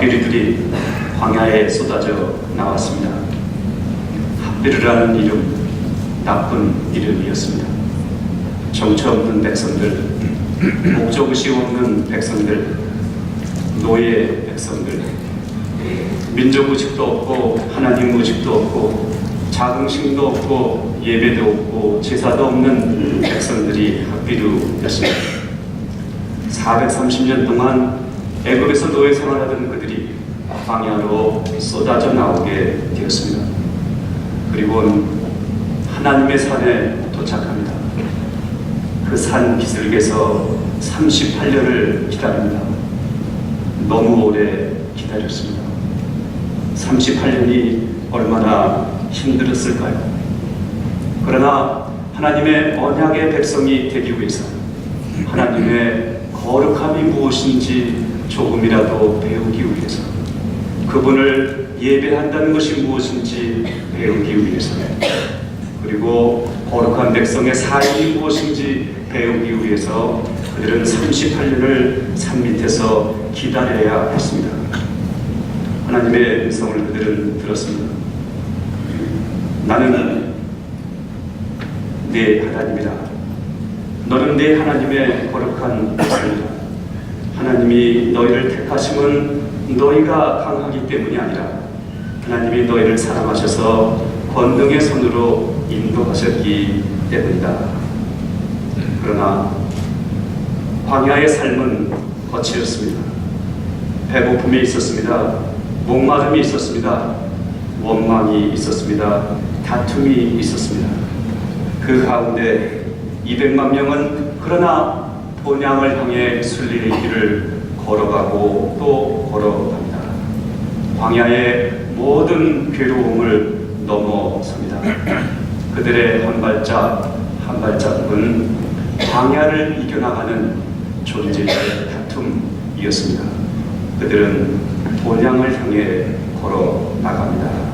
합비루들이 광야에 쏟아져 나왔습니다. 합비루라는 이름, 나쁜 이름이었습니다. 정처 없는 백성들, 목적의식 없는 백성들, 노예 백성들, 민족의식도 없고 하나님 의식도 없고 자긍심도 없고 예배도 없고 제사도 없는 백성들이 합비루였습니다. 430년 동안 애굽에서 노예 생활하던 그들이 광야로 쏟아져 나오게 되었습니다. 그리고 하나님의 산에 도착합니다. 그 산 비슬에서 38년을 기다립니다. 너무 오래 기다렸습니다. 38년이 얼마나 힘들었을까요? 그러나 하나님의 언약의 백성이 되기 위해서 하나님의 거룩함이 무엇인지 조금이라도 배우기 위해서, 그분을 예배한다는 것이 무엇인지 배우기 위해서, 그리고 거룩한 백성의 삶이 무엇인지 배우기 위해서 그들은 38년을 산 밑에서 기다려야 했습니다. 하나님의 음성을 그들은 들었습니다. 나는 네 하나님이다. 너는 네 하나님의 거룩한 백성이다. 하나님이 너희를 택하심은 너희가 강하기 때문이 아니라 하나님이 너희를 사랑하셔서 권능의 손으로 인도하셨기 때문이다. 그러나 광야의 삶은 거칠었습니다. 배고픔이 있었습니다. 목마름이 있었습니다. 원망이 있었습니다. 다툼이 있었습니다. 그 가운데 200만 명은 그러나 본향을 향해 순리의 길을 걸어가고 또 걸어갑니다. 광야의 모든 괴로움을 넘어섭니다. 그들의 한 발짝 한 발짝은 광야를 이겨나가는 존재의 다툼이었습니다. 그들은 본향을 향해 걸어 나갑니다.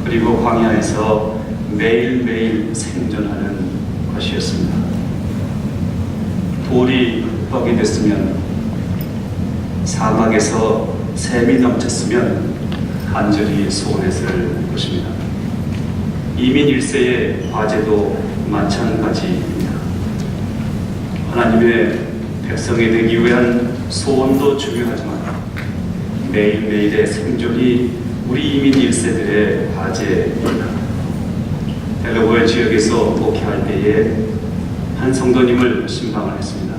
그리고 광야에서 매일매일 생존하는 것이었습니다. 돌이 떡이 됐으면, 사막에서 샘이 넘쳤으면 간절히 소원했을 것입니다. 이민 1세의 과제도 마찬가지입니다. 하나님의 백성이 되기 위한 소원도 중요하지만 매일매일의 생존이 우리 이민 1세들의 과제입니다. 델러웨어 지역에서 목회할 때에 한 성도님을 신방을 했습니다.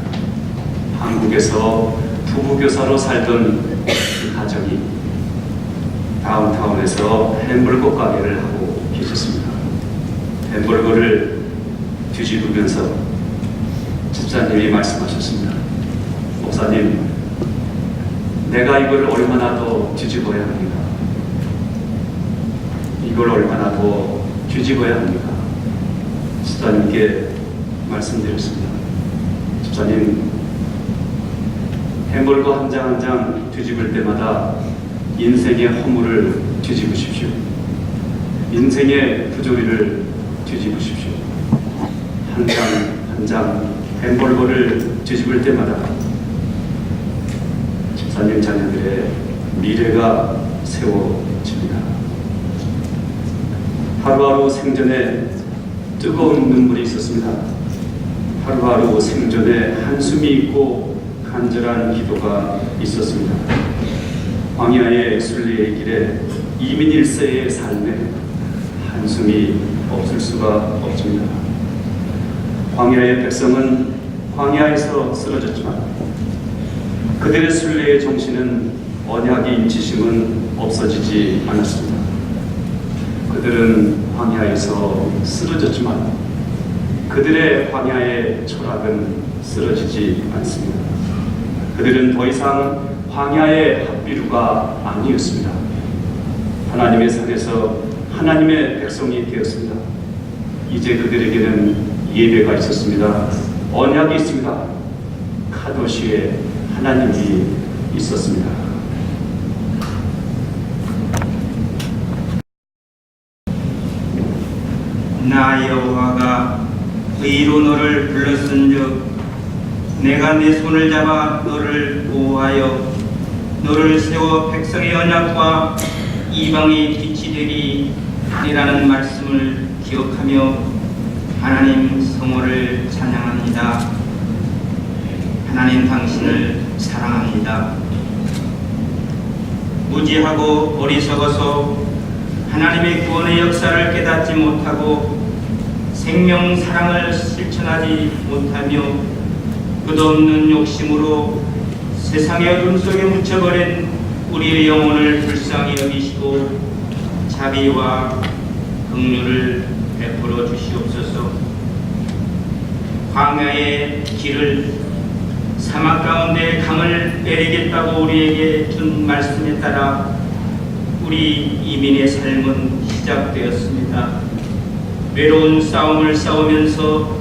한국에서 부부교사로 살던 그 가정이 다운타운에서 햄버거 가게를 하고 계셨습니다. 햄버거를 뒤집으면서 집사님이 말씀하셨습니다. 목사님, 내가 이걸 얼마나 더 뒤집어야 합니까? 이걸 얼마나 더 뒤집어야 합니까? 집사님께 말씀드렸습니다. 집사님, 햄버거 한 장 한 장 뒤집을 때마다 인생의 허물을 뒤집으십시오. 인생의 부조리를 뒤집으십시오. 한 장 한 장 햄버거를 뒤집을 때마다 집사님 자녀들의 미래가 세워집니다. 하루하루 생전에 뜨거운 눈물이 있었습니다. 하루하루 생전에 한숨이 있고 간절한 기도가 있었습니다. 광야의 순례의 길에 이민 1세의 삶에 한숨이 없을 수가 없습니다. 광야의 백성은 광야에서 쓰러졌지만 그들의 순례의 정신은, 언약의 인치심은 없어지지 않았습니다. 그들은 광야에서 쓰러졌지만 그들의 광야의 철학은 쓰러지지 않습니다. 그들은 더 이상 광야의 핫비루가 아니었습니다. 하나님의 산에서 하나님의 백성이 되었습니다. 이제 그들에게는 예배가 있었습니다. 언약이 있습니다. 카도시에 하나님이 있었습니다. 나 여호와가 의로 너를 불렀은즉 내가 내 손을 잡아 너를 보호하여 너를 세워 백성의 언약과 이방의 빛이 되리라는 말씀을 기억하며 하나님 성호를 찬양합니다. 하나님 당신을 사랑합니다. 무지하고 어리석어서 하나님의 구원의 역사를 깨닫지 못하고 생명 사랑을 실천하지 못하며 끝없는 욕심으로 세상의 어둠 속에 묻혀버린 우리의 영혼을 불쌍히 여기시고 자비와 긍휼을 베풀어 주시옵소서. 광야의 길을, 사막 가운데 강을 내리겠다고 우리에게 준 말씀에 따라 우리 이민의 삶은 시작되었습니다. 외로운 싸움을 싸우면서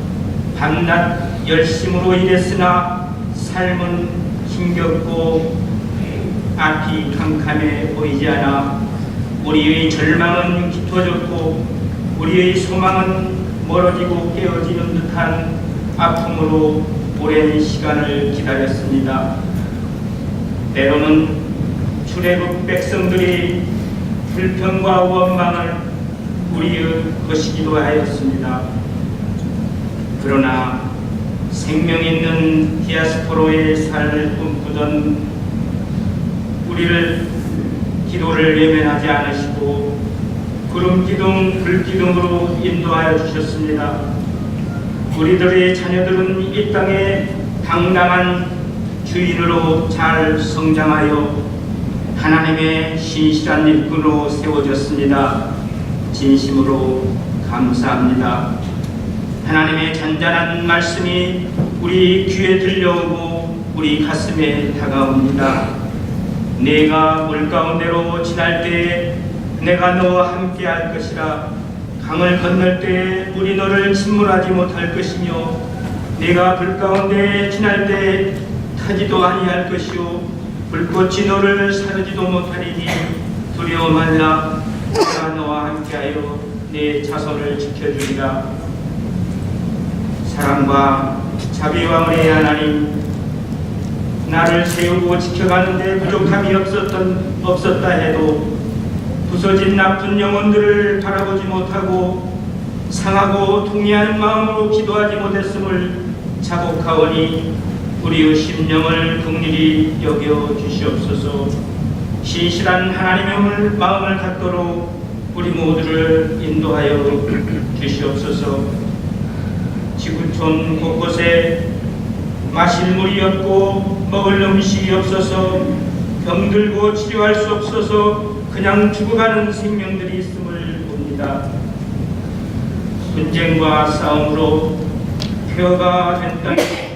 밤낮 열심으로 일했으나 삶은 힘겹고 앞이 캄캄해 보이지 않아 우리의 절망은 깃어졌고 우리의 소망은 멀어지고 깨어지는 듯한 아픔으로 오랜 시간을 기다렸습니다. 때로는 출애굽 백성들이 불평과 원망을 우리의 것이기도 하였습니다. 그러나 생명 있는 디아스포로의 삶을 꿈꾸던 우리를 기도를 외면하지 않으시고 구름기둥 불기둥으로 인도하여 주셨습니다. 우리들의 자녀들은 이 땅에 당당한 주인으로 잘 성장하여 하나님의 신실한 일꾼으로 세워졌습니다. 진심으로 감사합니다. 하나님의 잔잔한 말씀이 우리 귀에 들려오고 우리 가슴에 다가옵니다. 내가 물 가운데로 지날 때에 내가 너와 함께 할 것이라. 강을 건널 때에 물이 너를 침몰하지 못할 것이며 내가 불 가운데 지날 때에 타지도 아니할 것이요 불꽃이 너를 사르지도 못하리니 두려워 말라. 내가 너와 함께하여 네 자손을 지켜주리라. 사랑과 자비와 은혜의 하나님, 나를 세우고 지켜가는데 부족함이 없었다 해도 부서진 나쁜 영혼들을 바라보지 못하고 상하고 통회하는 마음으로 기도하지 못했음을 자복하오니 우리의 심령을 긍휼히 여겨 주시옵소서. 신실한 하나님의 마음을 갖도록 우리 모두를 인도하여 주시옵소서. 지구촌 곳곳에 마실 물이 없고 먹을 음식이 없어서 병들고 치료할 수 없어서 그냥 죽어가는 생명들이 있음을 봅니다. 분쟁과 싸움으로 폐허가 된 땅에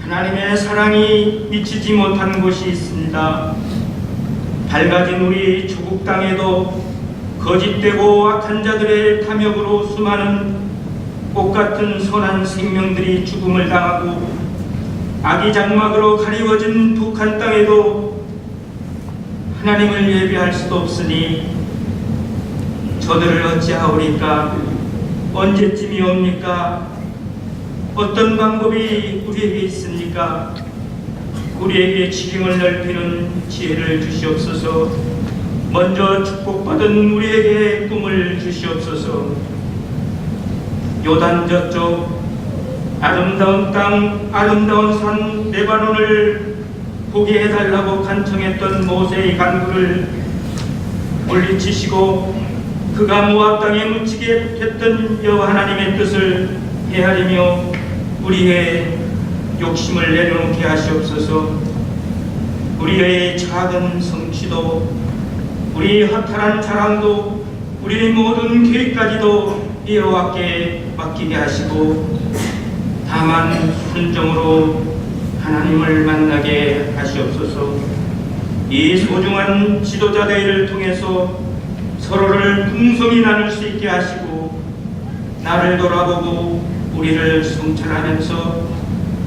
하나님의 사랑이 미치지 못한 곳이 있습니다. 밝아진 우리 조국 땅에도 거짓되고 악한 자들의 탐욕으로 수많은 꽃같은 선한 생명들이 죽음을 당하고 악의 장막으로 가리워진 북한 땅에도 하나님을 예배할 수도 없으니 저들을 어찌하오리까? 언제쯤이 옵니까? 어떤 방법이 우리에게 있습니까? 우리에게 지경을 넓히는 지혜를 주시옵소서. 먼저 축복받은 우리에게 꿈을 주시옵소서. 요단 저쪽 아름다운 땅, 아름다운 산 레바논을 보게 해달라고 간청했던 모세의 간구를 물리치시고 그가 모압 땅에 묻히게 했던 여호와 하나님의 뜻을 헤아리며 우리의 욕심을 내려놓게 하시옵소서. 우리의 작은 성취도, 우리의 허탈한 자랑도, 우리의 모든 계획까지도 여호와께 맡기게 하시고 다만 순종으로 하나님을 만나게 하시옵소서. 이 소중한 지도자 대회를 통해서 서로를 풍성히 나눌 수 있게 하시고 나를 돌아보고 우리를 성찰하면서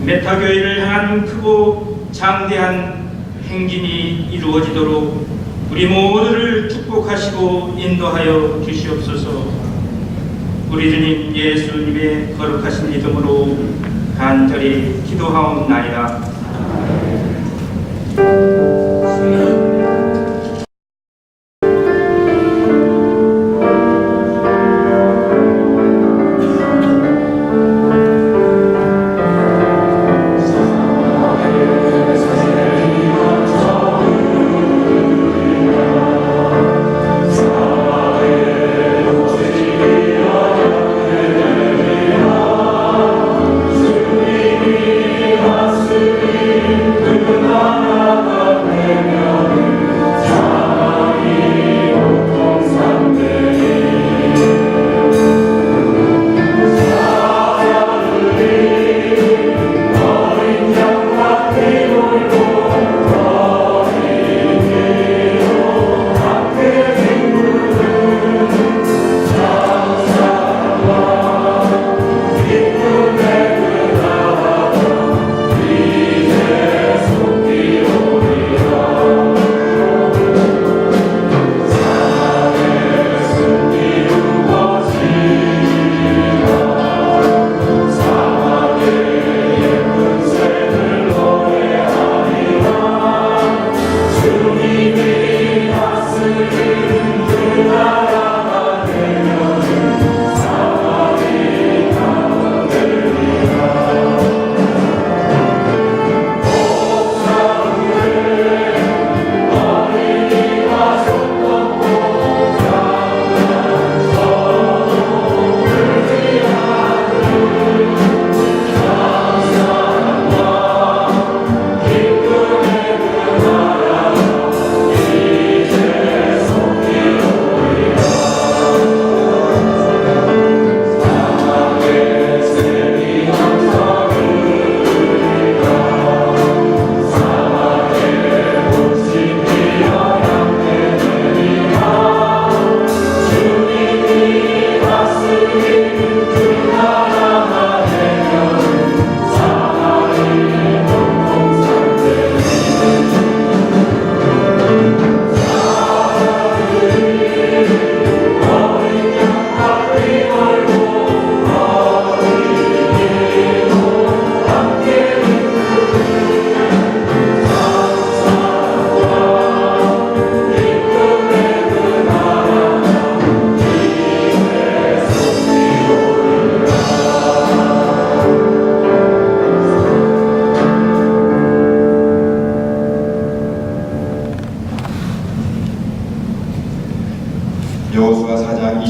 메타교회를 향한 크고 장대한 행진이 이루어지도록 우리 모두를 축복하시고 인도하여 주시옵소서. 우리 주님 예수님의 거룩하신 이름으로 간절히 기도하옵나이다. Amen.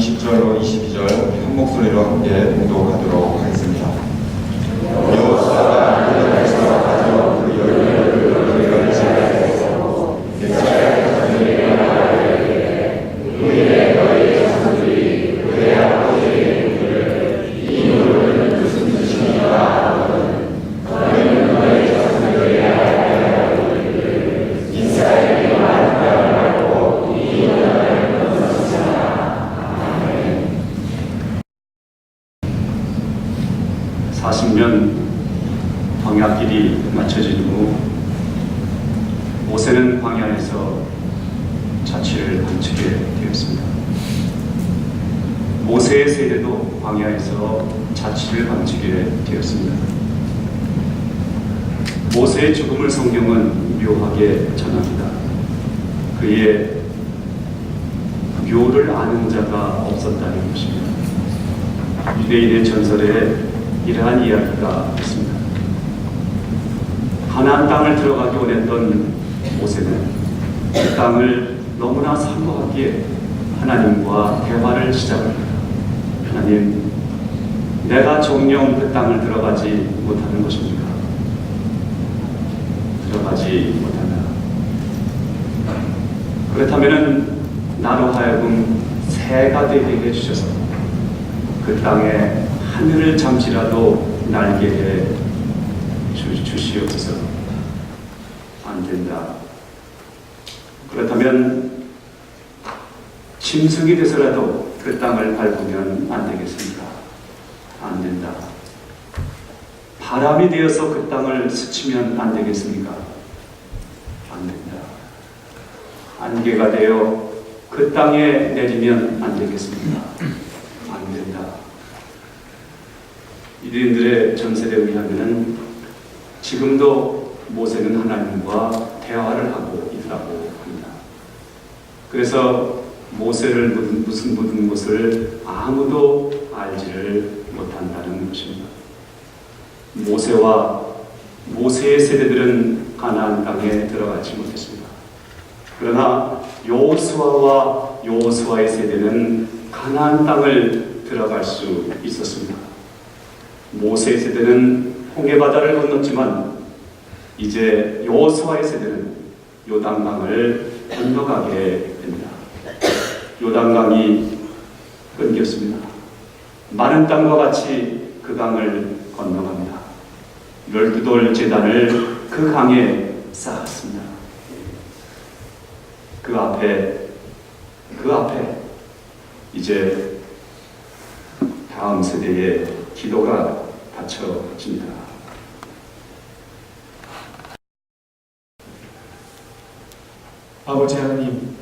20절로 22절 한 목소리로 함께 봉독하도록 하겠습니다. 여호수아가 그들에서 가져 그 열매를 그들과 지내고 백성의 자손에게 말하되 너희의 너희 자손들이 그의 아버지의 그들을 이 노릇은 무슨 뜻이니까 하거든 너희는 너희 자손에게 알게 이스라엘이 많은 땅을 밟고 이 나라를 건너서자. 아멘. 40년 광야길이 마쳐진 후 모세는 광야에서 자취를 감추게 되었습니다. 모세의 세대도 광야에서 자취를 감추게 되었습니다. 모세의 죽음을 성경은 묘하게 전합니다. 그의 묘를 아는 자가 없었다는 것입니다. 유대인의 전설에 이러한 이야기가 있습니다. 가나안 땅을 들어가기 원했던 모세는 그 땅을 너무나 사모하기에 하나님과 대화를 시작합니다. 하나님, 내가 정녕 그 땅을 들어가지 못하는 것입니까? 들어가지 못한다. 그렇다면 나로 하여금 새가 되게 해주셔서 그 땅에 하늘을 잠시라도 날게 해 주시옵소서. 안 된다. 그렇다면 짐승이 돼서라도 그 땅을 밟으면 안 되겠습니까? 안 된다. 바람이 되어서 그 땅을 스치면 안 되겠습니까? 안 된다. 안개가 되어 그 땅에 내리면 안 되겠습니까? 안 된다. 유대인들의 전설에 의하면 지금도 모세는 하나님과 대화를 하고 있다고 합니다. 그래서 모세를 묻은 것을 아무도 알지를 못한다는 것입니다. 모세와 모세의 세대들은 가나안 땅에 들어가지 못했습니다. 그러나 여호수아와 여호수아의 세대는 가나안 땅을 들어갈 수 있었습니다. 모세의 세대는 홍해바다를 건넜지만 이제 여호수아의 세대는 요단강을 건너가게 됩니다. 요단강이 끊겼습니다. 마른 땅과 같이 그 강을 건너갑니다. 12돌 제단을 그 강에 쌓았습니다. 그 앞에 이제 다음 세대의 기도가 바쳐집니다. 아버지 하나님,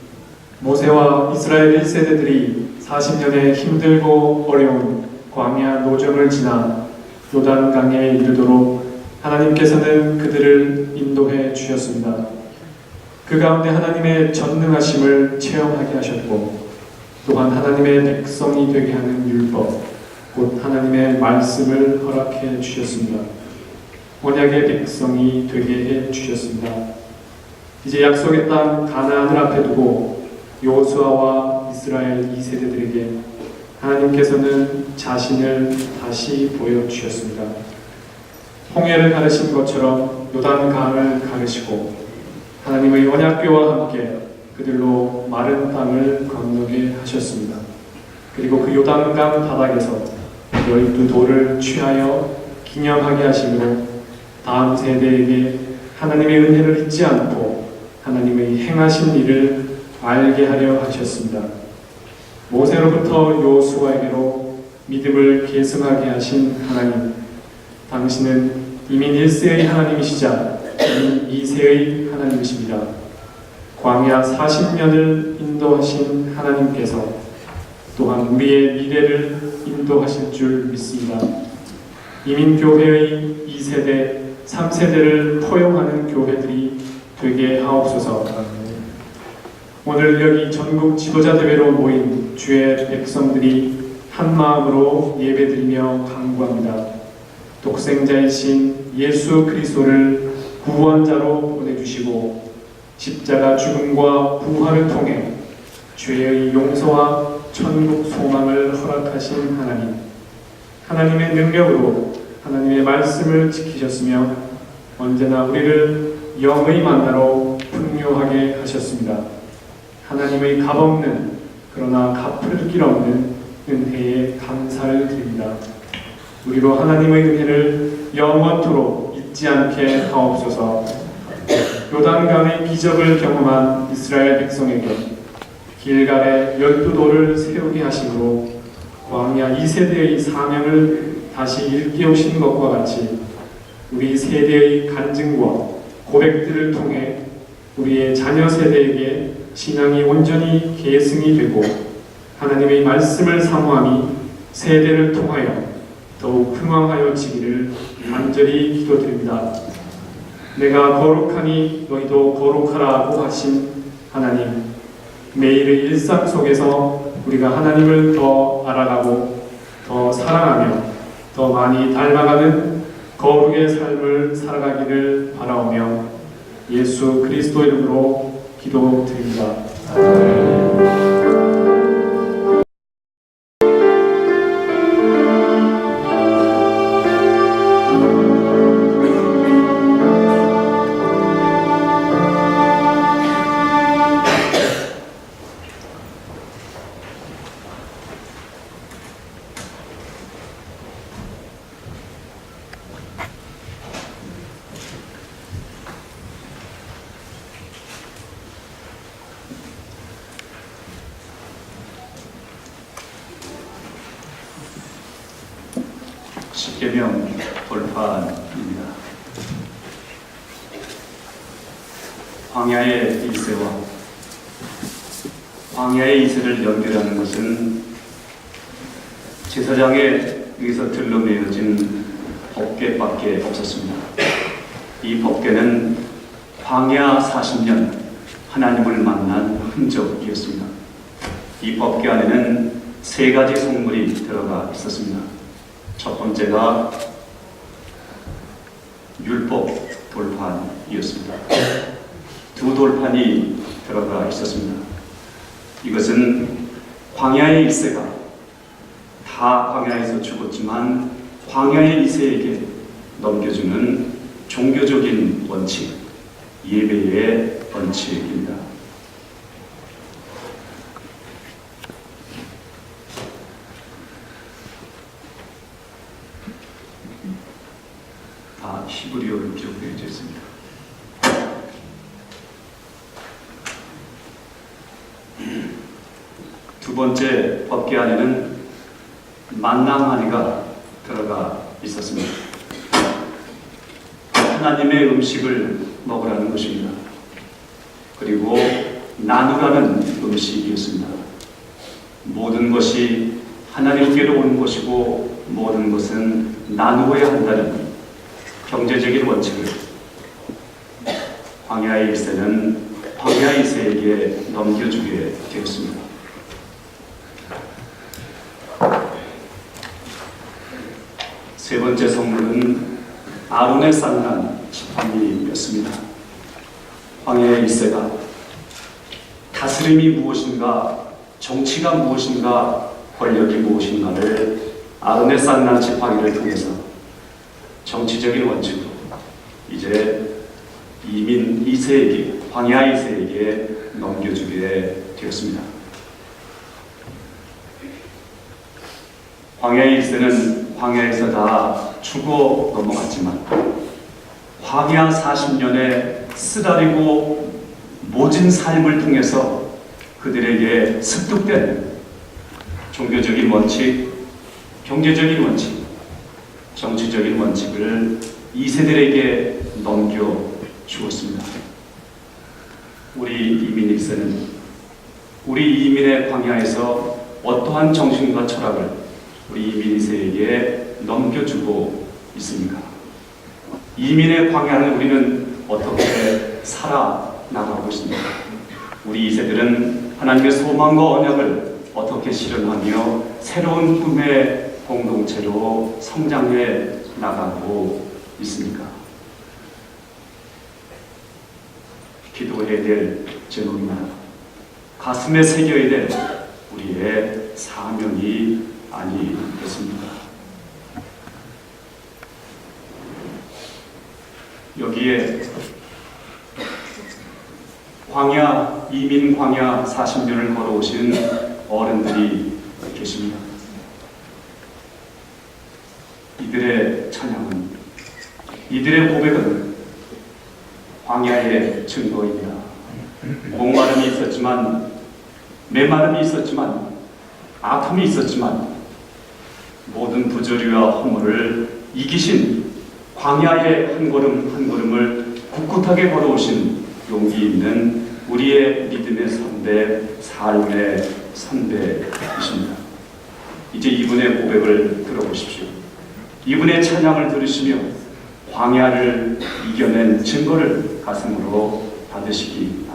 모세와 이스라엘 1세대들이 40년의 힘들고 어려운 광야 노정을 지나 요단강에 이르도록 하나님께서는 그들을 인도해 주셨습니다. 그 가운데 하나님의 전능하심을 체험하게 하셨고 또한 하나님의 백성이 되게 하는 율법, 곧 하나님의 말씀을 허락해 주셨습니다. 언약의 백성이 되게 해 주셨습니다. 이제 약속의 땅 가나안을 앞에 두고 여호수아와 이스라엘 2세대들에게 하나님께서는 자신을 다시 보여주셨습니다. 홍해를 가르신 것처럼 요단강을 가르시고 하나님의 언약궤와 함께 그들로 마른 땅을 건너게 하셨습니다. 그리고 그 요단강 바닥에서 12돌을 취하여 기념하게 하심으로 다음 세대에게 하나님의 은혜를 잊지 않고 하나님의 행하신 일을 알게 하려 하셨습니다. 모세로부터 여호수아에게로 믿음을 계승하게 하신 하나님, 당신은 이민 1세의 하나님이시자 이민 2세의 하나님이십니다. 광야 40년을 인도하신 하나님께서 또한 우리의 미래를 인도하실 줄 믿습니다. 이민교회의 2세대, 3세대를 포용하는 교회들이 되게 하옵소서. 오늘 여기 전국 지도자대회로 모인 주의 백성들이 한마음으로 예배드리며 간구합니다. 독생자이신 예수 그리스도를 구원자로 보내주시고 십자가 죽음과 부활을 통해 죄의 용서와 천국 소망을 허락하신 하나님, 하나님의 능력으로 하나님의 말씀을 지키셨으며 언제나 우리를 영의 만나로 풍요하게 하셨습니다. 하나님의 값없는 그러나 갚을 길 없는 은혜에 감사를 드립니다. 우리로 하나님의 은혜를 영원토록 잊지 않게 하옵소서. 요단강의 기적을 경험한 이스라엘 백성에게 길갈에 12돌을 세우게 하심으로 광야 2세대의 사명을 다시 일깨우신 것과 같이 우리 세대의 간증과 고백들을 통해 우리의 자녀 세대에게 신앙이 온전히 계승이 되고 하나님의 말씀을 사모함이 세대를 통하여 더욱 흥왕하여 지기를 간절히 기도드립니다. 내가 거룩하니 너희도 거룩하라고 하신 하나님, 매일의 일상 속에서 우리가 하나님을 더 알아가고 더 사랑하며 더 많이 닮아가는 거룩의 삶을 살아가기를 바라오며 예수 그리스도 이름으로 기도드립니다. 십계명 돌판입니다. 광야의 이세와 광야의 이세를 연결하는 것은 제사장에 의해서 들러매어진 법궤밖에 없었습니다. 이 법궤는 광야 40년 하나님을 만난 흔적이었습니다. 이 법궤 안에는 3가지 성물이 들어가 있었습니다. 첫 번째가 율법 돌판이었습니다. 2 돌판이 들어가 있었습니다. 이것은 광야의 1세가 다 광야에서 죽었지만 광야의 2세에게 넘겨주는 종교적인 원칙, 예배의 원칙입니다. 다 히브리어로 기록되어 있습니다. 두 번째 법궤 안에는 만나마리가 들어가 있었습니다. 하나님의 음식을 먹으라는 것입니다. 그리고 나누라는 음식이었습니다. 모든 것이 하나님께로 오는 것이고 모든 것은 나누어야 한다는 경제적인 원칙을 광야의 1세는 광야 2세에게 넘겨주게 되었습니다. 세 번째 성물은 아론의 쌍난 지팡이였습니다. 광야의 1세가 다스림이 무엇인가, 정치가 무엇인가, 권력이 무엇인가를 아론의 쌍난 지팡이를 통해서 정치적인 원칙으로 이제 이민 2세에게, 광야 2세에게 넘겨주게 되었습니다. 광야의 1세는 광야에서 다 죽어 넘어갔지만 광야 40년의 쓰라리고 모진 삶을 통해서 그들에게 습득된 종교적인 원칙, 경제적인 원칙, 정치적인 원칙을 2세들에게 넘겨주었습니다. 우리 이민 1세는 우리 이민의 광야에서 어떠한 정신과 철학을 우리 이민 2세에게 넘겨주고 있습니까? 이민의 광야를 우리는 어떻게 살아나가고 있습니까? 우리 2세들은 하나님의 소망과 언약을 어떻게 실현하며 새로운 꿈의 공동체로 성장해 나가고 있습니까? 기도해야 될 제목입니다. 가슴에 새겨야 될 우리의 사명이 아니겠습니까? 여기에 이민 광야 40년을 걸어오신 어른들이 계십니다. 이들의 찬양은, 이들의 고백은 광야의 증거입니다. 목마름이 있었지만, 메마름이 있었지만, 아픔이 있었지만, 모든 부조리와 허물을 이기신 광야의 한 걸음 한 걸음을 굳굳하게 걸어오신 용기 있는 우리의 믿음의 선배, 삶의 선배이십니다. 이제 이분의 고백을 들어보십시오. 이분의 찬양을 들으시며 광야를 이겨낸 증거를 가슴으로 받으시기